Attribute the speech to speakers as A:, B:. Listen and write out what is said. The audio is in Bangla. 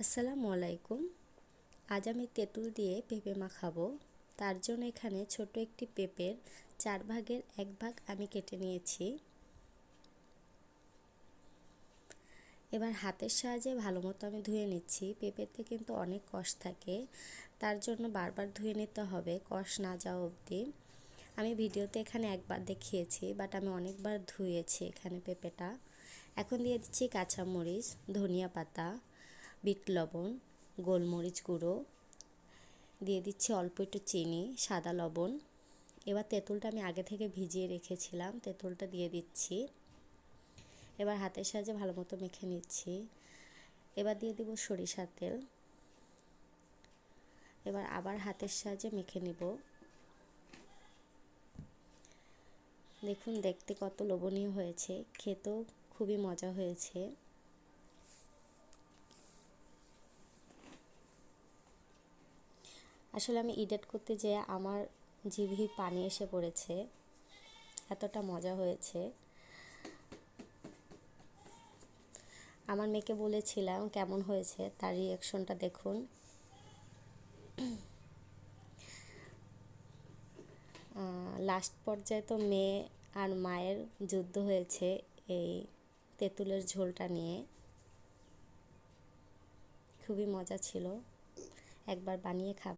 A: আসসালামু আলাইকুম। আজ আমি তেঁতুল দিয়ে পেঁপে মাখাবো। তার জন্য এখানে ছোট একটি পেঁপের 4 ভাগের 1 ভাগ আমি কেটে নিয়েছি। এবার হাতের সাহায্যে ভালো মতো আমি ধুয়ে নিচ্ছি। পেঁপেতে কিন্তু অনেক কষ থাকে, তার জন্য বারবার ধুয়ে নিতে হবে কষ না যাওয়া অবধি। আমি ভিডিওতে এখানে একবার দেখিয়েছি, বাট আমি অনেকবার ধুয়েছি এখানে পেঁপেটা। এখন দিয়ে দিচ্ছি কাঁচামরিচ, ধনিয়া পাতা, বিট লবণ, গোলমরিচ গুঁড়ো, দিয়ে দিচ্ছি অল্প একটু চিনি, সাদা লবণ। এবার তেঁতুলটা আমি আগে থেকে ভিজিয়ে রেখেছিলাম, তেঁতুলটা দিয়ে দিচ্ছি। এবার হাতের সাহায্যে ভালো মতো মেখে নিচ্ছি। এবার দিয়ে দিব সরিষার তেল। এবার আবার হাতের সাহায্যে মেখে নিব। দেখুন দেখতে কত লোভনীয় হয়েছে, খেতেও খুবই মজা হয়েছে। আসলে আমি এডিট করতে যেয়ে আমার জিভে পানি এসে পড়েছে, এতটা মজা হয়েছে। আমার মেয়েকে বলেছিলাম কেমন হয়েছে, তার রিয়াকশনটা দেখুন। লাস্ট পর্যায়ে তো মেয়ে আর মায়ের যুদ্ধ হয়েছে এই তেঁতুলের ঝোলটা নিয়ে। খুবই মজা ছিল, একবার বানিয়ে খাবেন।